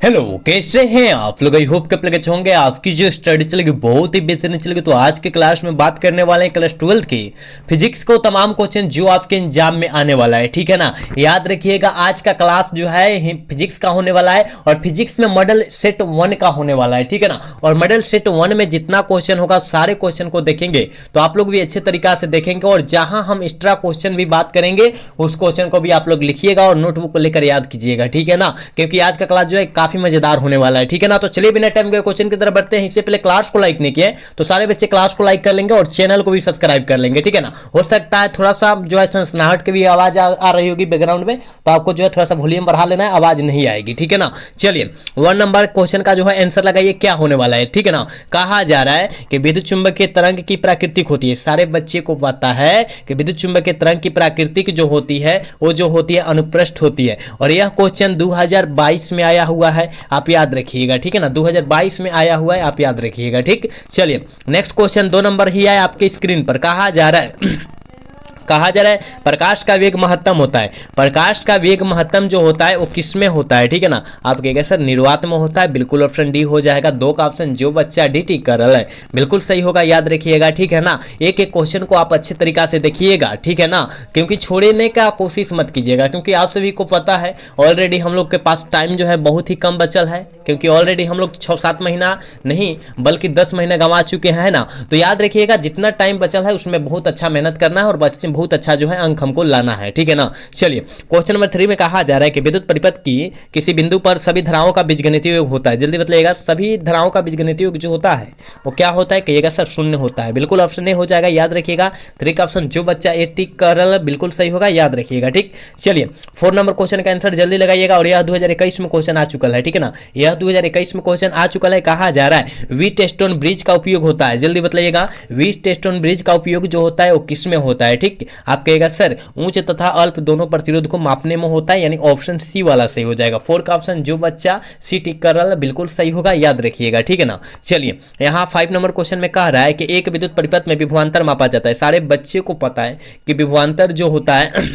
Hello, कैसे हैं आप लोग। आई होप के लगे होंगे आपकी जो स्टडी चलेगी बहुत ही बेहतरीन चलेगी। तो आज के क्लास में बात करने वाले हैं क्लास 12 की फिजिक्स को तमाम क्वेश्चन जो आपके एग्जाम में आने वाला है, ठीक है ना। याद रखिएगा आज का क्लास जो है फिजिक्स का होने वाला है और फिजिक्स में मॉडल सेट 1 का होने वाला है, ठीक है ना। और मॉडल सेट 1 में जितना क्वेश्चन होगा सारे क्वेश्चन को देखेंगे तो आप लोग भी अच्छे तरीका से देखेंगे। और जहां हम एक्स्ट्रा क्वेश्चन भी बात करेंगे उस क्वेश्चन को भी आप लोग लिखिएगा और नोटबुक को लेकर याद कीजिएगा, ठीक है ना। क्योंकि आज का क्लास जो है काफी मजेदार होने वाला है, ठीक है ना। तो चलिए बिना टाइम के क्वेश्चन की तरफ बढ़ते हैं। इससे पहले क्लास को लाइक नहीं किए तो सारे बच्चे क्लास को लाइक कर लेंगे और चैनल को भी सब्सक्राइब कर लेंगे, ठीक है ना। हो सकता है थोड़ा सा जो है सनसनाहट की भी आवाज आ रही होगी बैकग्राउंड में, तो आपको जो है थोड़ा सा वॉल्यूम बढ़ा लेना है, आवाज नहीं आएगी, ठीक है ना। चलिए 1 नंबर क्वेश्चन का जो है आंसर लगाइए क्या होने वाला है, ठीक है ना। कहा जा रहा है कि विद्युत चुंबकीय तरंग की प्राकृतिक होती है। सारे बच्चे को पता है कि विद्युत चुंबकीय तरंग की प्राकृतिक जो होती है वो जो होती है अनुप्रस्थ होती है। और यह क्वेश्चन 2022 में आया हुआ है, आप याद रखिएगा, ठीक है ना। 2022 में आया हुआ है, आप याद रखिएगा, ठीक। चलिए नेक्स्ट क्वेश्चन 2 नंबर ही है आपके स्क्रीन पर। कहा जा रहा है प्रकाश का वेग महत्तम होता है। प्रकाश का वेग महत्तम जो होता है वो किस में होता है, ठीक है ना। आप कहेंगे सर निर्वात में होता है, बिल्कुल ऑप्शन डी हो जाएगा। 2 का ऑप्शन जो बच्चा डी टिक कर रहा है बिल्कुल सही होगा, याद रखिएगा, ठीक है ना। एक एक क्वेश्चन को आप अच्छे तरीका से देखिएगा, ठीक है ना। क्योंकि छोड़ने का कोशिश मत कीजिएगा, क्योंकि आप सभी को पता है ऑलरेडी हम लोग के पास टाइम जो है बहुत ही कम बचल है। क्योंकि ऑलरेडी हम लोग 6-7 महीना नहीं बल्कि 10 महीना गंवा चुके हैं ना। तो याद रखिएगा जितना टाइम बचल है उसमें बहुत अच्छा मेहनत करना है और बच्चे बहुत अच्छा जो है अंक हमको लाना है, ठीक है ना। चलिए क्वेश्चन नंबर 3 में कहा जा रहा है कि विद्युत परिपथ की किसी बिंदु पर सभी धाराओं का बीजगणितीय योग होता है। जल्दी बताइएगा सभी धाराओं का बीजगणितीय योग जो होता है वो क्या होता है। कहिएगा सर 0 होता है, बिल्कुल ऑप्शन ए हो जाएगा, याद रखिएगा। 3 का ऑप्शन जो बच्चा ए टिक कर रहा है बिल्कुल सही होगा, याद रखिएगा, ठीक। चलिए 4 नंबर क्वेश्चन का आंसर जल्दी लगाइएगा और यह 2021 में क्वेश्चन आ चुका है, ठीक है ना। यह 2021 में क्वेश्चन आ चुका है। कहा जा रहा है व्हीटस्टोन ब्रिज का उपयोग होता है। जल्दी बताइएगा व्हीटस्टोन ब्रिज का उपयोग जो होता है वो किस में होता है, ठीक। आप कहेगा सर ऊंच तथा अल्प दोनों प्रतिरोध को मापने में होता है, यानी ऑप्शन सी वाला सही हो जाएगा। 4 का ऑप्शन जो बच्चा सी टिक कर रहा है बिल्कुल सही होगा, याद रखिएगा, ठीक है ना। चलिए यहाँ 5 नंबर क्वेश्चन में कह रहा है कि एक विद्युत परिपथ में विभवांतर मापा जाता है। सारे बच्चे को पता है कि विभवांतर जो होता है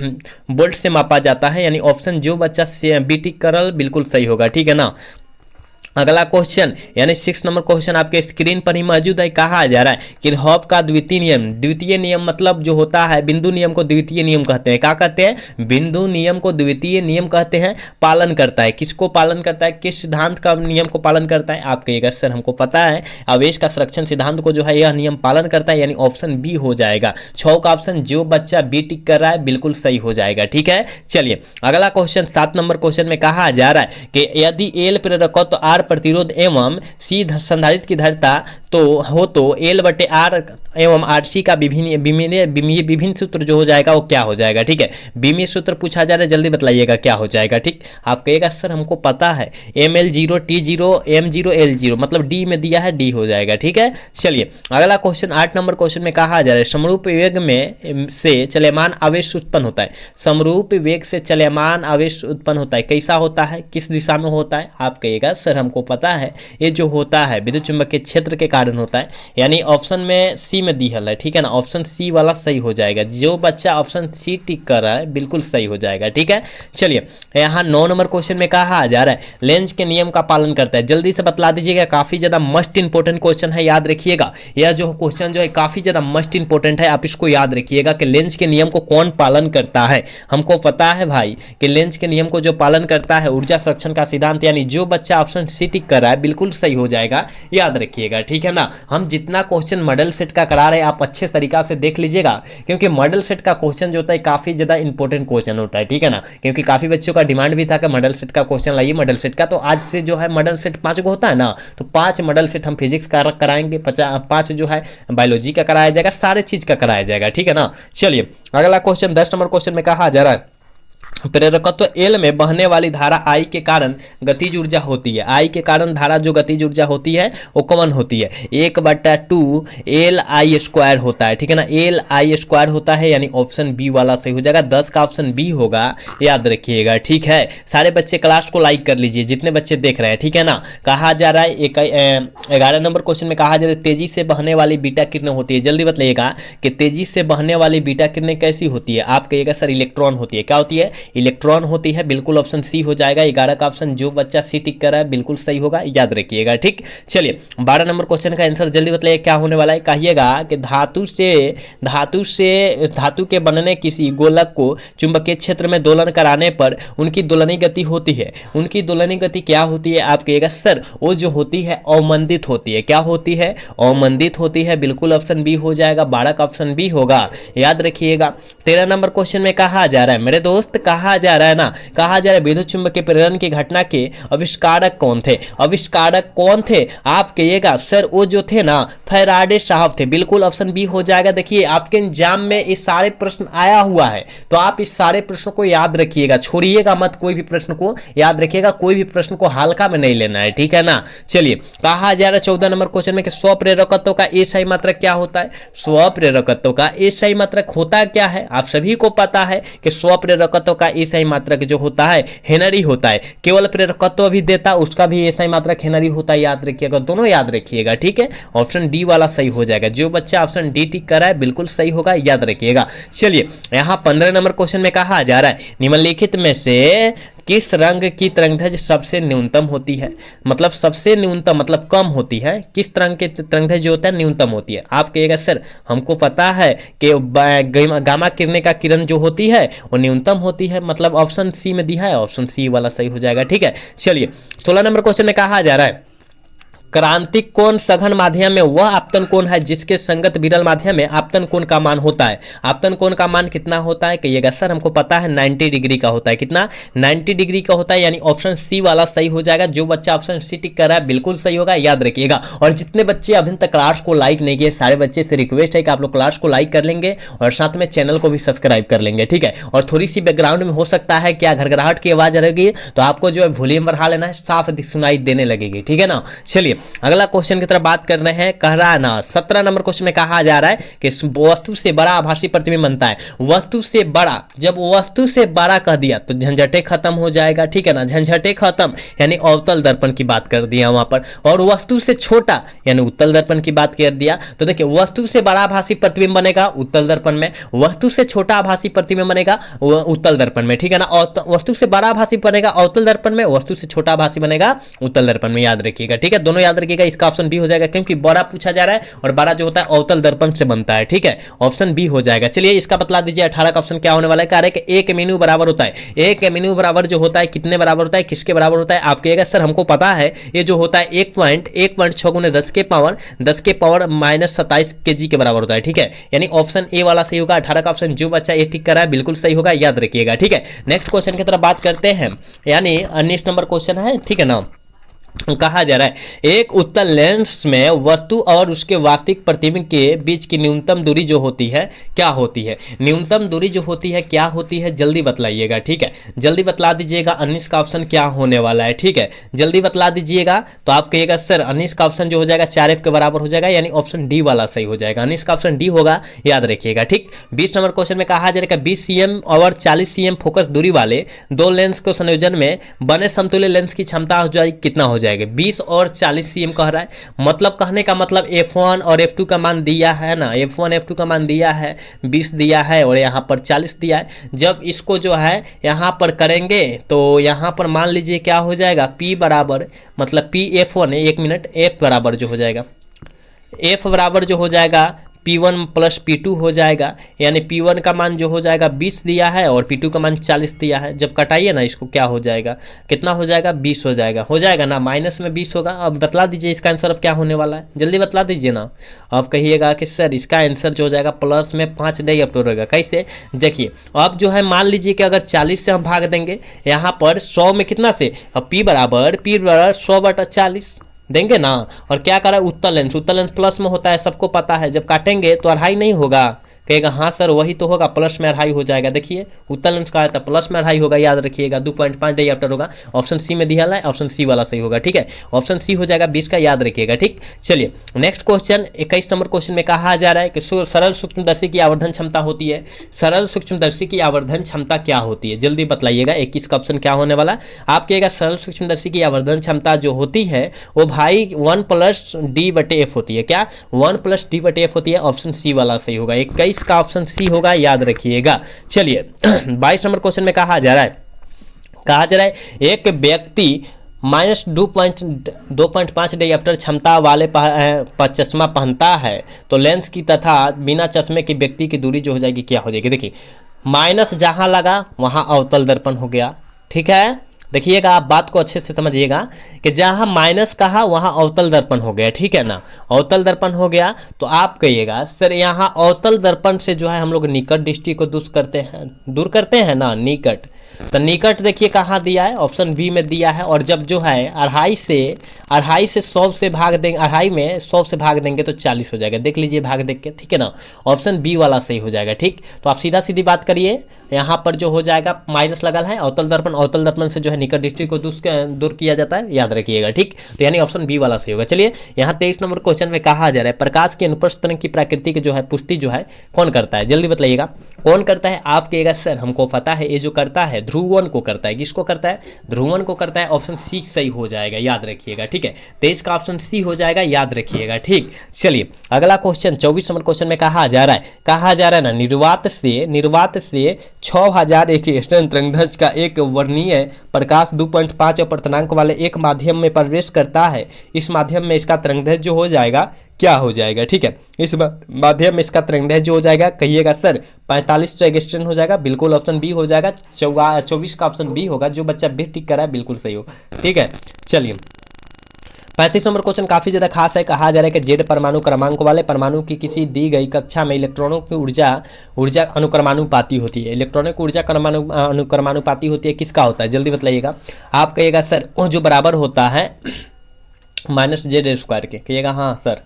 वोल्ट से मापा जाता है, यानी ऑप्शन जो बच्चा बी टिक कर रहा है बिल्कुल सही होगा, ठीक है ना। अगला क्वेश्चन यानी 6 नंबर क्वेश्चन आपके स्क्रीन पर ही मौजूद है। कहा जा रहा है किरचॉफ का द्वितीय नियम। द्वितीय नियम मतलब जो होता है बिंदु नियम को द्वितीय नियम कहते हैं। क्या कहते हैं? बिंदु नियम को द्वितीय नियम कहते हैं। पालन करता है, किसको पालन करता है, किस सिद्धांत का नियम को पालन करता है। आप कहिएगा सर हमको पता है आवेश का संरक्षण सिद्धांत को जो है यह नियम पालन करता है, यानी ऑप्शन बी हो जाएगा। 6 का ऑप्शन जो बच्चा बी टिक कर रहा है बिल्कुल सही हो जाएगा, ठीक है। चलिए अगला क्वेश्चन 7 नंबर क्वेश्चन में कहा जा रहा है कि यदि एल प्रेरकत्व आर प्रतिरोध एवं सी संधारित्र की धारिता तो हो तो एल बटे आर एवं आर सी का विभिन्न सूत्र जो हो जाएगा वो क्या हो जाएगा, ठीक है। बीमीय सूत्र पूछा जा रहा है, जल्दी बताइएगा क्या हो जाएगा, ठीक। आप कहिएगा सर हमको पता है ML0 T0 M0 L0 मतलब डी में दिया है, डी हो जाएगा, ठीक है। चलिए अगला क्वेश्चन 8 नंबर क्वेश्चन में कहा जा रहा है समरूप वेग में से चलयमान आवेश उत्पन्न होता है। समरूप वेग से चलयमान आवेश उत्पन्न होता है, कैसा होता है, किस दिशा में होता है। आप कहिएगा सर हमको पता है ये जो होता है विद्युत चुंबकीय क्षेत्र के कारण होता है, यानी ऑप्शन में सी में दी है, ठीक है ना। ऑप्शन सी वाला सही हो जाएगा। जो बच्चा ऑप्शन सी टिक कर रहा है बिल्कुल सही हो जाएगा, ठीक है। चलिए यहाँ 9 नंबर क्वेश्चन में कहा जा रहा है लेंज के नियम का पालन करता है। जल्दी से बतला दीजिएगा, काफी ज्यादा मस्ट इंपोर्टेंट क्वेश्चन है, याद रखिएगा। यह जो क्वेश्चन जो है काफी ज्यादा मस्ट इंपोर्टेंट है, आप इसको याद रखिएगा कि लेंज के नियम को कौन पालन करता है। हमको पता है भाई कि लेंज के नियम को जो पालन करता है ऊर्जा संरक्षण का सिद्धांत, यानी जो बच्चा ऑप्शन सी टिक कर रहा है बिल्कुल सही हो जाएगा, याद रखिएगा, ठीक है ना। हम जितना क्वेश्चन मॉडल सेट का करा रहे हैं आप अच्छे तरीका से देख लीजिएगा, क्योंकि मॉडल सेट का क्वेश्चन जो होता है काफी ज्यादा इंपॉर्टेंट क्वेश्चन होता है, ठीक है ना। क्योंकि काफी बच्चों का डिमांड भी था कि मॉडल सेट का क्वेश्चन लाइए मॉडल सेट का। तो आज से जो है मॉडल सेट 5 को होता है ना, तो 5 मॉडल सेट हम फिजिक्स का कराएंगे, 5 जो है बायोलॉजी का कराया जाएगा, सारे चीज का कराया जाएगा, ठीक है ना। चलिए अगला क्वेश्चन 10 नंबर क्वेश्चन में कहा जा रहा है प्रेरकत्व एल में बहने वाली धारा आई के कारण गतिज ऊर्जा होती है। आई के कारण धारा जो गतिज ऊर्जा होती है वो कौन होती है, 1/2 एल आई स्क्वायर होता है, ठीक है ना। एल आई स्क्वायर होता है, यानी ऑप्शन बी वाला सही हो जाएगा। 10 का ऑप्शन बी होगा, याद रखिएगा, ठीक है। सारे बच्चे क्लास को लाइक कर लीजिए जितने बच्चे देख रहे हैं, ठीक है ना। कहा जा रहा है 11 नंबर क्वेश्चन में कहा जा रहा है तेजी से बहने वाली बीटा किरणें होती है। जल्दी बताइएगा कि तेजी से बहने वाली बीटा किरणें कैसी होती है। आप कहिएगा सर इलेक्ट्रॉन होती है। क्या होती है? इलेक्ट्रॉन होती है, बिल्कुल ऑप्शन सी हो जाएगा। 11 का ऑप्शन जो बच्चा सी टिक कर रहा है बिल्कुल सही होगा, याद रखिएगा। ठीक, चलिए 12 नंबर क्वेश्चन का आंसर जल्दी बताइए क्या होने वाला है। कहिएगा कि धातु के बनने किसी गोलक को चुंबकीय क्षेत्र में दोलन कराने पर उनकी दोलनीय गति होती है। उनकी दोलनीय गति क्या होती है? आप कहिएगा सर वो जो होती है अवमंदित होती है। क्या होती है? अवमंदित होती है, बिल्कुल ऑप्शन बी हो जाएगा। 12 का ऑप्शन बी होगा, याद रखिएगा। 13 नंबर क्वेश्चन में कहा जा रहा है मेरे दोस्त, कहा जा रहा है ना, कहा जा रहा है विद्युत चुंबकीय प्रेरण की घटना के आविष्कारक कौन थे? आविष्कारक कौन थे? आप कहिएगा सर वो जो थे ना फैराडे साहब थे, बिल्कुल ऑप्शन बी हो जाएगा। देखिए आपके एग्जाम में इस सारे प्रश्न आया हुआ है, तो आप इस सारे प्रश्नों को याद रखिएगा, छोड़िएगा मत, कोई भी प्रश्न को याद रखिएगा, कोई भी प्रश्न को हल्का में नहीं लेना है, ठीक है ना। चलिए कहा जा रहा है 14 नंबर क्वेश्चन में कि स्वप्रेरकत्व का एसआई मात्रक क्या होता है? स्वप्रेरकत्व का एसआई मात्रक होता क्या है? आप सभी को पता है कि स्वप्रेरकत्व का एसआई मात्रक जो होता है हेनरी होता है। केवल प्रेरकत्व भी देता उसका भी एसआई मात्रक हेनरी होता है, याद रखिएगा, दोनों याद रखिएगा, ठीक है। ऑप्शन डी वाला सही हो जाएगा, जो बच्चा ऑप्शन डी टिक कर रहा है बिल्कुल सही होगा, याद रखिएगा। चलिए यहाँ 15 नंबर क्वेश्चन में कहा जा रहा है निम्नलिखित में से किस रंग की तरंगदैर्घ्य सबसे न्यूनतम होती है? मतलब सबसे न्यूनतम मतलब कम होती है, किस तरंग के तरंगदैर्घ्य जो होता है न्यूनतम होती है? आप कहिएगा सर हमको पता है कि गामा किरणें का किरण जो होती है वो न्यूनतम होती है, मतलब ऑप्शन सी में दिया है, ऑप्शन सी वाला सही हो जाएगा, ठीक है। चलिए 16 नंबर क्वेश्चन में कहा जा रहा है क्रांतिक कोण सघन माध्यम में वह आपतन कोण है जिसके संगत विरल माध्यम में आपतन कोण का मान होता है। आपतन कोण का मान कितना होता है? कहिएगा सर हमको पता है 90 डिग्री का होता है। कितना? 90 डिग्री का होता है, यानी ऑप्शन सी वाला सही हो जाएगा। जो बच्चा ऑप्शन सी टिक कर रहा है बिल्कुल सही होगा, याद रखिएगा। और जितने बच्चे अभी तक क्लास को लाइक नहीं किए, सारे बच्चे से रिक्वेस्ट है कि आप लोग क्लास को लाइक कर लेंगे और साथ में चैनल को भी सब्सक्राइब कर लेंगे, ठीक है। और थोड़ी सी बैकग्राउंड में हो सकता है क्या घरघराहट की आवाज रहेगी, तो आपको जो है वॉल्यूम बढ़ा लेना है, साफ सुनाई देने लगेगी, ठीक है ना। चलिए अगला क्वेश्चन की तरफ बात कर रहे हैं। कह रहा है ना 17 नंबर क्वेश्चन में कहा जा रहा है कि वस्तु से बड़ा आभासी प्रतिबिंब बनता है। वस्तु से बड़ा, जब वस्तु से बड़ा कह दिया तो झंझटे खत्म हो जाएगा, ठीक है ना, झंझटे खत्म, यानी अवतल दर्पण की बात कर दिया वहां पर। और वस्तु से छोटा यानी उत्तल दर्पण की बात कर दिया, तो देखिए वस्तु से बड़ा आभासी प्रतिबिंब बनेगा उत्तल दर्पण में, वस्तु से छोटा आभासी प्रतिबिंब बनेगा उत्तल दर्पण में, ठीक है ना। और वस्तु से बड़ा आभासी बनेगा अवतल दर्पण में, वस्तु से छोटा आभासी बनेगा उत्तल दर्पण में, याद रखिएगा, ठीक है। दोनों याद रखिएगा, इसका ऑप्शन बी हो जाएगा क्योंकि बड़ा पूछा जा रहा है और बड़ा जो होता है अवतल दर्पण से बनता है, ठीक है। ऑप्शन बी हो जाएगा। चलिए इसका बतला दीजिए 18 का ऑप्शन क्या होने वाला है। कह रहे हैं कि 1 म्यू बराबर होता है, 1 म्यू बराबर जो होता है कितने बराबर होता है, किसके बराबर होता है? आप कहिएगा सर हमको पता है ये जो होता है 1.6 गुने 10 के पावर -27 kg के बराबर होता है, ठीक है। यानी ऑप्शन ए वाला सही होगा। 18 का ऑप्शन जो बच्चा ए टिक कर रहा है बिल्कुल सही होगा, याद रखिएगा, ठीक है। नेक्स्ट क्वेश्चन की तरफ बात करते हैं, यानी 19 नंबर क्वेश्चन है, ठीक है ना। कहा जा रहा है एक उत्तल लेंस में वस्तु और उसके वास्तविक प्रतिबिंब के बीच की न्यूनतम दूरी जो होती है क्या होती है? न्यूनतम दूरी जो होती है क्या होती है, जल्दी बतलाइएगा, ठीक है। जल्दी बतला दीजिएगा 19 का ऑप्शन क्या होने वाला है, ठीक है, जल्दी बतला दीजिएगा। तो आप कहिएगा सर 19 का ऑप्शन जो हो जाएगा 4f के बराबर हो जाएगा, यानी ऑप्शन डी वाला सही हो जाएगा। 19 का ऑप्शन डी होगा, याद रखिएगा, ठीक। 20 नंबर क्वेश्चन में कहा जा रहा है 20 cm और 40 cm फोकस दूरी वाले दो लेंस को संयोजन में बने समतुल्य लेंस की क्षमता हो जाएगी कितना हो जाएगा? 20 और 40 cm कह रहा है, मतलब कहने का मतलब f1 और f2 का मान दिया है ना, f1 f2 का मान दिया है 20 दिया है और यहाँ पर 40 दिया है। जब इसको जो है यहाँ पर करेंगे तो यहाँ पर मान लीजिए क्या हो जाएगा, p बराबर मतलब p f1 है, 1 मिनट, f बराबर जो हो जाएगा, f बराबर जो हो जाएगा P1 प्लस P2 हो जाएगा, यानी P1 का मान जो हो जाएगा 20 दिया है और P2 का मान 40 दिया है। जब कटाइए ना इसको क्या हो जाएगा, कितना हो जाएगा, 20 हो जाएगा ना, माइनस में 20 होगा। अब बतला दीजिए इसका आंसर अब क्या होने वाला है, जल्दी बतला दीजिए ना। अब कहिएगा कि सर इसका आंसर जो हो जाएगा प्लस में 5 नहीं अप रहेगा, कैसे? देखिए अब जो है मान लीजिए कि अगर 40 से हम भाग देंगे यहाँ पर 100 में कितना से, अब P बराबर 100/40 देंगे ना। और क्या करा उत्तल लेंस प्लस में होता है, सबको पता है, जब काटेंगे तो 2.5 नहीं होगा, कहेगा हाँ सर वही तो होगा, प्लस में 2.5 हो जाएगा। देखिए उत्तल लेंस का था प्लस में 2.5 होगा, याद रखिएगा। 2.5 डायऑप्टर होगा, ऑप्शन सी में दिया है, ऑप्शन सी वाला सही होगा, ठीक है। ऑप्शन सी हो जाएगा 20 का, याद रखिएगा, ठीक। चलिए नेक्स्ट क्वेश्चन 21 नंबर क्वेश्चन में कहा जा रहा है कि सरल सूक्ष्मदर्शी की आवर्धन क्षमता होती है। सरल सूक्ष्मदर्शी की आवर्धन क्षमता क्या होती है, जल्दी बतलाइएगा। 21 का ऑप्शन क्या होने वाला है, आप कहिएगा सरल सूक्ष्मदर्शी की आवर्धन क्षमता जो होती है वो भाई 1 + d/f होती है। क्या 1 + d/f होती है, ऑप्शन सी वाला सही होगा। 21 23 का ऑप्शन सी होगा, याद रखिएगा। चलिए 22 नंबर क्वेश्चन में कहा जा रहा है एक व्यक्ति -2.5 डायोप्टर क्षमता वाले चश्मा पहनता है तो लेंस की तथा बिना चश्मे के व्यक्ति की दूरी जो हो जाएगी क्या हो जाएगी। देखिए माइनस जहां लगा वहां अवतल दर्पण हो गया, ठीक है। देखिएगा आप बात को अच्छे से समझिएगा कि जहां माइनस कहा वहां अवतल दर्पण हो गया, ठीक है ना। अवतल दर्पण हो गया तो आप कहिएगा सर यहाँ अवतल दर्पण से जो है हम लोग निकट दृष्टि को दूर करते हैं ना, निकट। तो निकट देखिए कहाँ दिया है, ऑप्शन बी में दिया है। और जब जो है अढ़ाई से 100 से भाग देंगे, अढ़ाई में 100 से भाग देंगे तो 40 हो जाएगा। देख लीजिए भाग देख के, ठीक है ना। ऑप्शन बी वाला सही हो जाएगा, ठीक। तो आप सीधा सीधी बात करिए, यहाँ पर जो हो जाएगा माइनस लगल है, अवतल दर्पण से जो है निकट दृष्टि को दूर किया जाता है, याद रखिएगा, ठीक। तो यानी ऑप्शन बी वाला सही होगा। चलिए यहाँ 23 नंबर क्वेश्चन में कहा जा रहा है प्रकाश की अनुप्रस्थ तरंग की प्रकृति की जो है पुष्टि जो है कौन करता है, जल्दी बताइएगा कौन करता है। आप कहिएगा सर हमको पता है, ये जो करता है ध्रुवन को करता है। किसको करता है, ध्रुवन को करता है। ऑप्शन सी सही हो जाएगा, याद रखिएगा, ठीक है। 23 का ऑप्शन सी हो जाएगा, याद रखिएगा, ठीक। चलिए अगला क्वेश्चन 24 नंबर क्वेश्चन में कहा जा रहा है ना निर्वात से 6000 एक तरंगदैर्घ्य का एक वर्णीय प्रकाश 2.5 अपर्तनांक वाले एक माध्यम में प्रवेश करता है। इस माध्यम में इसका तरंगदैर्घ्य जो हो जाएगा क्या हो जाएगा, ठीक है। इस माध्यम में इसका तरंगदैर्घ्य जो हो जाएगा कहिएगा सर 45 एंगस्ट्रॉन हो जाएगा, बिल्कुल ऑप्शन बी हो जाएगा। 24 का ऑप्शन बी होगा, जो बच्चा बी टिक करा है बिल्कुल सही हो, ठीक है। चलिए 35 नंबर क्वेश्चन काफी ज्यादा खास है। कहा जा रहा है कि जेड परमाणु क्रमांक वाले परमाणु की किसी दी गई कक्षा में इलेक्ट्रॉनों की ऊर्जा अनुक्रमानुपाती होती है। इलेक्ट्रॉनों की ऊर्जा अनुक्रमानुपाती होती है, किसका होता है जल्दी बताइएगा। आप कहिएगा सर वो जो बराबर होता है -z² के, कहिएगा हाँ सर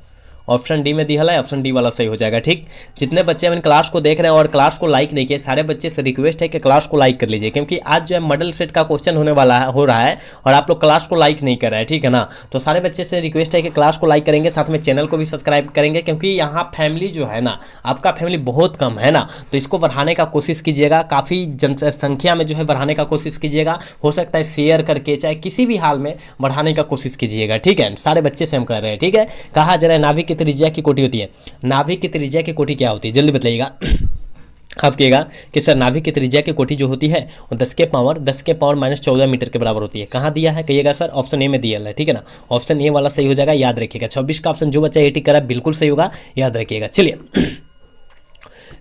ऑप्शन डी में दिया है, ऑप्शन डी वाला सही हो जाएगा, ठीक। जितने बच्चे अपने क्लास को देख रहे हैं और क्लास को लाइक नहीं किए, सारे बच्चे से रिक्वेस्ट है कि क्लास को लाइक कर लीजिए, क्योंकि आज जो है मॉडल सेट का क्वेश्चन हो रहा है और आप लोग क्लास को लाइक नहीं कर रहे हैं, ठीक है ना। तो सारे बच्चे से रिक्वेस्ट है कि क्लास को लाइक करेंगे, साथ में चैनल को भी सब्सक्राइब करेंगे, क्योंकि यहाँ फैमिली जो है ना आपका फैमिली बहुत कम है ना, तो इसको बढ़ाने का कोशिश कीजिएगा, काफ़ी जनसंख्या में जो है बढ़ाने का कोशिश कीजिएगा। हो सकता है शेयर करके चाहे किसी भी हाल में बढ़ाने का कोशिश कीजिएगा, ठीक है। सारे बच्चे से हम कर रहे हैं, ठीक है। कहा जा रहा है नाभिक की त्रिज्या की कोटि होती है। नाभिक की त्रिज्या की कोटि क्या होती है जल्दी बताइएगा। आप कहिएगा कि सर नाभिक की त्रिज्या की कोटि जो होती है वो 10 के पावर -14 मीटर के बराबर होती है। कहाँ दिया है कहिएगा सर ऑप्शन ए में दिया है, ठीक है ना। ऑप्शन ए वाला सही हो जाएगा, याद रखिएगा। 26 का ऑप्शन जो बच्चा ए टिक करा बिल्कुल सही होगा, याद रखिएगा। चलिए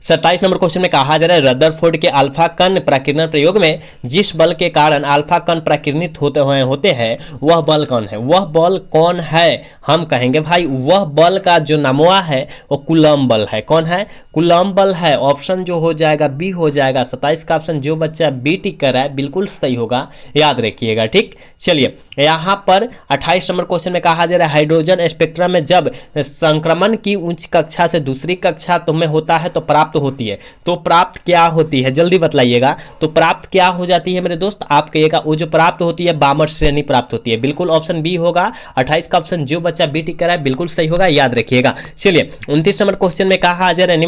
27 नंबर क्वेश्चन में कहा जा रहा है रदरफोर्ड के अल्फा कण प्रकीर्णन प्रयोग में जिस बल के कारण अल्फा कण प्रकीर्णित होते हैं वह बल कौन है। वह बल कौन है, हम कहेंगे भाई वह बल का जो नामवा है वो कूलम्ब बल है। कौन है, कूलम्ब बल है। ऑप्शन जो हो जाएगा बी हो जाएगा। 27 का ऑप्शन जो बच्चा बी टिक कर रहा है बिल्कुल सही होगा, याद रखिएगा, ठीक। चलिए यहाँ पर 28 नंबर क्वेश्चन में कहा जा रहा है हाइड्रोजन स्पेक्ट्रम में जब संक्रमण की उच्च कक्षा से दूसरी कक्षा तुम्हें होता है तो प्राप्त होती है, तो प्राप्त क्या होती है जल्दी बतलाइएगा। तो प्राप्त क्या हो जाती है मेरे दोस्त, आप कहिएगा वो जो प्राप्त होती है बामर श्रेणी प्राप्त होती है, बिल्कुल ऑप्शन बी होगा। 28 का ऑप्शन जो बच्चा बी टिक कर रहा है बिल्कुल सही होगा, याद रखिएगा। चलिए 29 नंबर क्वेश्चन में कहा जा रहा है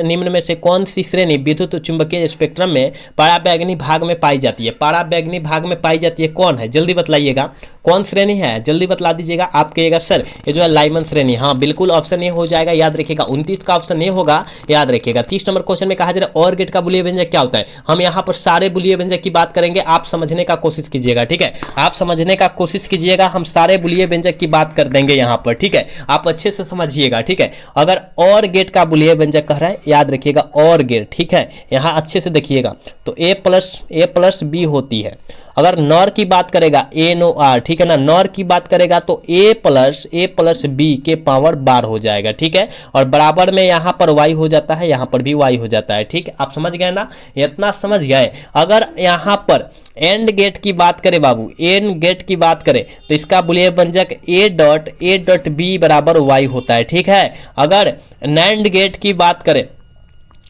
निम्न में से कौन सी श्रेणी विद्युत चुंबकीय स्पेक्ट्रम में पराबैंगनी भाग में पाई जाती है। पराबैंगनी भाग में पाई जाती है कौन है जल्दी बतलाइएगा, कौन श्रेणी है जल्दी बतला दीजिएगा। आप कहिएगा सर ये जो है लाइमन श्रेणी, हाँ बिल्कुल ऑप्शन ए हो जाएगा, याद रखिएगा। 29 का ऑप्शन ए होगा, याद रखिएगा। 30 नंबर क्वेश्चन में कहा जा रहा है और गेट का बुलियन व्यंजक क्या होता है। हम यहाँ पर सारे बुलियन व्यंजक की बात करेंगे, आप समझने का कोशिश कीजिएगा, ठीक है। आप समझने का कोशिश कीजिएगा, हम सारे बुलियन व्यंजक की बात कर देंगे यहाँ पर, ठीक है। आप अच्छे से समझिएगा, ठीक है। अगर और गेट का बुलियन व्यंजक कह रहा है याद रखिएगा और गेट, ठीक है। यहाँ अच्छे से देखिएगा तो ए प्लस बी होती है। अगर नॉर की बात करेगा NOR, ठीक है ना। नॉर की बात करेगा तो ए प्लस बी के पावर 12 हो जाएगा, ठीक है। और बराबर में यहाँ पर y हो जाता है, यहाँ पर भी y हो जाता है, ठीक है। आप समझ गए ना, इतना समझ गए। अगर यहाँ पर एंड गेट की बात करें बाबू, एंड गेट की बात करें तो इसका बुलियन व्यंजक a डॉट b बराबर y होता है, ठीक है। अगर नैंड गेट की बात करें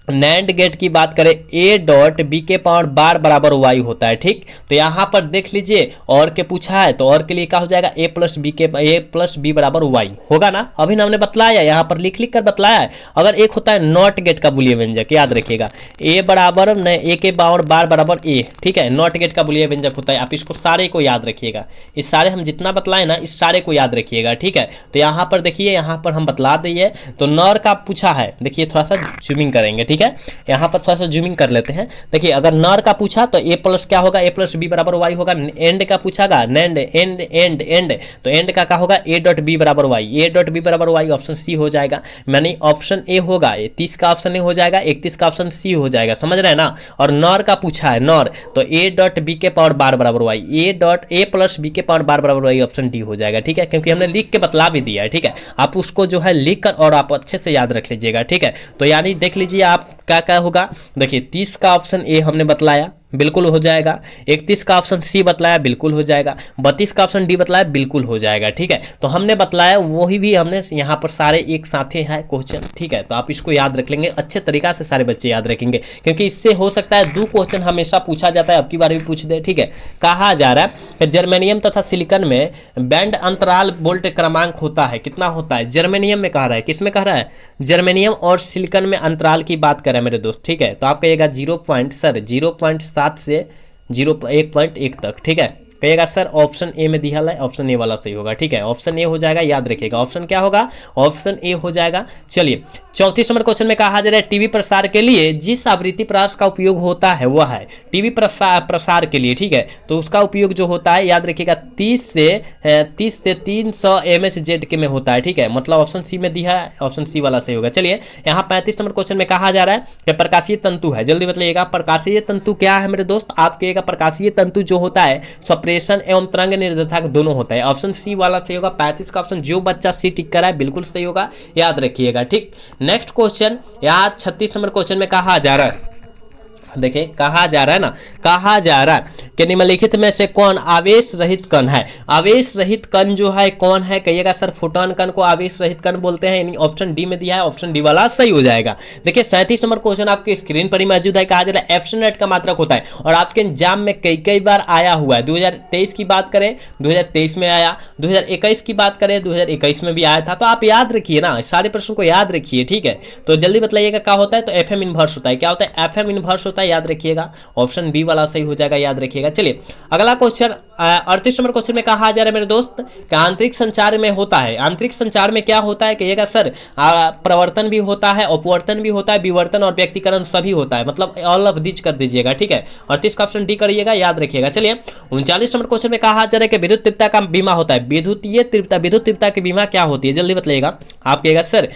नैंड गेट की बात करें ए डॉट बी के पावर बार बराबर वाई होता है, ठीक। तो यहाँ पर देख लीजिए और के पूछा है, तो और के लिए क्या हो जाएगा, ए प्लस बी बराबर वाई होगा ना। अभी ना हमने बतलाया, यहाँ पर लिख लिख कर बतलाया है। अगर एक होता है नॉट गेट का बुलियन व्यंजक, याद रखिएगा ए बराबर न ए के पावर बार बराबर ए, ठीक है। नॉट गेट का बुलियन व्यंजक होता है, आप इसको सारे को याद रखिएगा। इस सारे हम जितना बतलाए ना, इस सारे को याद रखिएगा, ठीक है। तो यहाँ पर देखिए, यहाँ पर हम बतला दिए। तो नॉर का पूछा है, देखिए थोड़ा सा जूमिंग करेंगे, ठीक है। यहाँ पर थोड़ा सा जूमिंग कर लेते हैं। देखिए अगर नर का पूछा तो ए प्लस क्या होगा, ए प्लस बी बराबर वाई होगा। एंड का पूछागा, नैंड एंड एंड एंड, तो एंड का क्या होगा, ए डॉट बी बराबर वाई, ए डॉट बी बराबर वाई ऑप्शन सी हो जाएगा। यानी ऑप्शन ए होगा, 30 का ऑप्शन ए हो जाएगा, 31 का ऑप्शन सी हो जाएगा, समझ रहे हैं ना। और नॉर का पूछा है, नॉर तो ए डॉट बी के पावर बार बराबर Y, A dot A plus B के पावर बार बराबर वाई ऑप्शन डी हो जाएगा, ठीक है। क्योंकि हमने लिख के बतला भी दिया है, ठीक है। आप उसको जो है लिख कर और आप अच्छे से याद रख लीजिएगा, ठीक है। तो यानी देख लीजिए आप क्या क्या होगा। देखिए 30 का ऑप्शन ए हमने बतलाया, बिल्कुल हो जाएगा। 31 का ऑप्शन सी बतलाया, बिल्कुल हो जाएगा। 32 का ऑप्शन डी बतलाया, बिल्कुल हो जाएगा, ठीक है। तो हमने बतलाया वही भी हमने यहाँ पर सारे एक साथ है क्वेश्चन, ठीक है। तो आप इसको याद रख लेंगे अच्छे तरीका से, सारे बच्चे याद रखेंगे, क्योंकि इससे हो सकता है 2 क्वेश्चन हमेशा पूछा जाता है, अब की बार भी पूछ दे, ठीक है। कहा जा रहा है कि जर्मेनियम तथा सिलिकॉन में बैंड अंतराल वोल्ट क्रमांक होता है, कितना होता है। जर्मेनियम में कह रहा है, किस में कह रहा है, जर्मेनियम और सिलिकॉन में अंतराल की बात करें मेरे दोस्त, ठीक है। तो आप कहिएगा 0.7 से 0.1 तक, ठीक है। कहिएगा सर ऑप्शन ए में दिया है, ऑप्शन ए वाला सही होगा, ठीक है। ऑप्शन ए हो जाएगा, याद रखिएगा ऑप्शन क्या होगा, ऑप्शन ए हो जाएगा। चलिए 34 नंबर क्वेश्चन में कहा जा रहा है टीवी प्रसार के लिए जिस आवृत्ति प्रकाश का उपयोग होता है वह है, टीवी प्रसार के लिए, ठीक है। तो उसका उपयोग जो होता है याद रखिएगा 30 से 300 mHz के में होता है, ठीक है। मतलब ऑप्शन सी में दिया है, ऑप्शन सी वाला सही होगा। चलिए यहाँ 35 नंबर क्वेश्चन में कहा जा रहा है कि प्रकाशीय तंतु है, जल्दी बताइएगा प्रकाशीय तंतु क्या है मेरे दोस्त। आप कहिएगा प्रकाशीय तंतु जो होता है प्रेषण एवं तरंग निर्देशांक दोनों होता है, ऑप्शन सी वाला सही होगा। 35 का ऑप्शन जो बच्चा सी टिक करा है बिल्कुल सही होगा, याद रखिएगा, ठीक। नेक्स्ट क्वेश्चन यहाँ 36 नंबर क्वेश्चन में कहा जा रहा है, देखिए कहा जा रहा है ना, कहा जा रहा है कि निम्नलिखित में से कौन आवेश रहित कण है। आवेश रहित कण जो है कौन है, कहिएगा सर फोटोन कण को आवेश रहित कण बोलते हैं, यानी ऑप्शन डी में दिया है, ऑप्शन डी वाला सही हो जाएगा। देखिए 37 नंबर क्वेश्चन आपके स्क्रीन पर ही मौजूद है। कहा जा रहा है एप्सिलॉन का मात्रक होता है और आपके एग्जाम में कई बार आया हुआ है। 2023 की बात करें 2023 में आया, 2021 की बात करें 2021 में भी आया था। तो आप याद रखिए ना, सारे प्रश्न को याद रखिए, ठीक है। तो जल्दी बताइएगा क्या होता है, तो एफएम इनवर्स होता है। क्या होता है, एफएम इनवर्स होता है, याद रखिएगा ऑप्शन बी वाला सही हो जाएगा, याद रखिएगा। चलिए अगला क्वेश्चन 38 नंबर क्वेश्चन में कहा जा रहा है मेरे दोस्त कि आंतरिक संचार में होता है, आंतरिक संचार में क्या होता है, कहिएगा सर प्रवर्तन भी होता है, अपवर्तन भी होता है, विवर्तन और व्यक्तिकरण सभी होता है, मतलब ऑल ऑफ दिस कर दीजिएगा, ठीक है। 38 का ऑप्शन डी करिएगा, याद रखिएगा। चलिए 39 नंबर क्वेश्चन में कहा जा रहा है कि विद्युत तीव्रता का बीमा होता है, विद्युत तीव्रता की बीमा क्या होती है, जल्दी बताइएगा। आप कहिएगा सर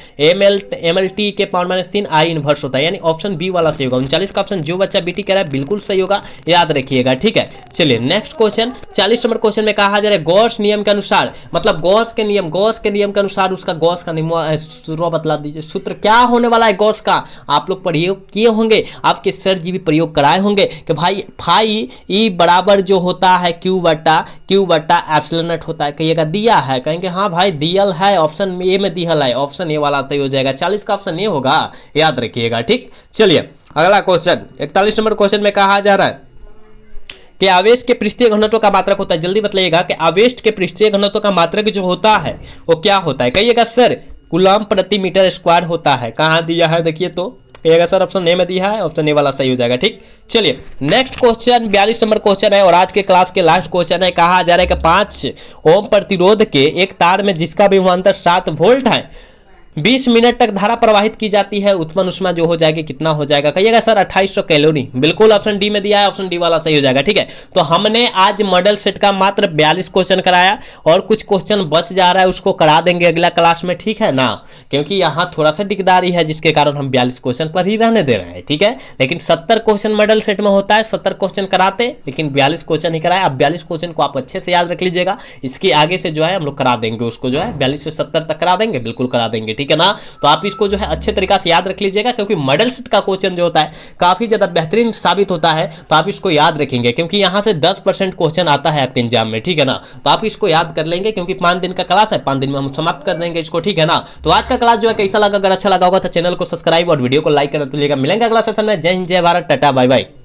MLT के पावर -3 I इनवर्स होता है, यानी ऑप्शन बी वाला सही होगा। 39 का ऑप्शन जो बच्चा बीटी कह रहा है बिल्कुल सही होगा, याद रखिएगा, ठीक है। चलिए नेक्स्ट क्वेश्चन 40 नंबर क्वेश्चन में कहा जा रहा है गॉस नियम के अनुसार, मतलब गॉस के नियम के अनुसार उसका गॉस का सूत्र बतला दीजिए। सूत्र क्या होने वाला है गॉस का, आप लोग प्रयोग किए होंगे, आपके सर जी भी प्रयोग कराए होंगे कि भाई फाई ई बराबर जो होता है क्यू बट्टा एप्सिलॉन नॉट होता है, कहिएगा दिया है, कहेंगे हाँ भाई दियल है, ऑप्शन ए में दिया है, ऑप्शन ए वाला सही हो जाएगा। 40 का ऑप्शन ए होगा, याद रखिएगा, ठीक। चलिए अगला क्वेश्चन 41 नंबर क्वेश्चन में कहा जा रहा है कि आवेश के पृष्ठीय घनत्व का मात्रक होता है, जल्दी बताइएगा कि आवेश के पृष्ठीय घनत्व का मात्रक जो होता है वो क्या होता है, कहिएगा सर कूलम प्रति मीटर स्क्वायर होता है। कहाँ दिया है देखिए, तो कहिएगा सर ऑप्शन ए में दिया है, ऑप्शन ए वाला सही हो जाएगा, ठीक। चलिए नेक्स्ट क्वेश्चन 42 नंबर क्वेश्चन है और आज के क्लास के लास्ट क्वेश्चन है। कहा जा रहा है कि 5 ओम प्रतिरोध के एक तार में जिसका विभवांतर 7 वोल्ट है 20 मिनट तक धारा प्रवाहित की जाती है, उत्पन्न ऊष्मा जो हो जाएगी कितना हो जाएगा, कहिएगा सर 2800 कैलोरी, बिल्कुल ऑप्शन डी में दिया है, ऑप्शन डी वाला सही हो जाएगा, ठीक है। तो हमने आज मॉडल सेट का मात्र 42 क्वेश्चन कराया और कुछ क्वेश्चन बच जा रहा है, उसको करा देंगे अगला क्लास में, ठीक है ना, क्योंकि यहाँ थोड़ा सा दिकदारी है जिसके कारण हम 42 क्वेश्चन पर ही रहने दे रहे हैं, ठीक है। लेकिन 70 क्वेश्चन मॉडल सेट में होता है, 70 क्वेश्चन कराते, लेकिन 42 क्वेश्चन ही कराए। अब 42 क्वेश्चन को आप अच्छे से याद रख लीजिएगा, इसके आगे से जो है हम लोग करा देंगे, उसको जो है 42 से 70 तक करा देंगे, बिल्कुल करा देंगे, ठीक है ना। तो आप इसको जो है अच्छे तरीका से याद रख लीजिएगा, क्योंकि मॉडल सेट का क्वेश्चन जो होता है काफी ज्यादा बेहतरीन साबित होता है, तो आप इसको याद रखेंगे क्योंकि यहां से 10% क्वेश्चन आता है आपके एग्जाम में, ठीक है ना। तो आप इसको याद कर लेंगे क्योंकि 5 दिन का क्लास है, 5 दिन में हम समाप्त कर देंगे इसको, ठीक है ना। तो आज का क्लास जो है कैसा लगा, अगर अच्छा लगा होगा तो चैनल को सब्सक्राइब और वीडियो को लाइक करना भूलिएगा। मिलेंगे अगला सेशन में। जय हिंद, जय भारत, टाटा, बाय बाय।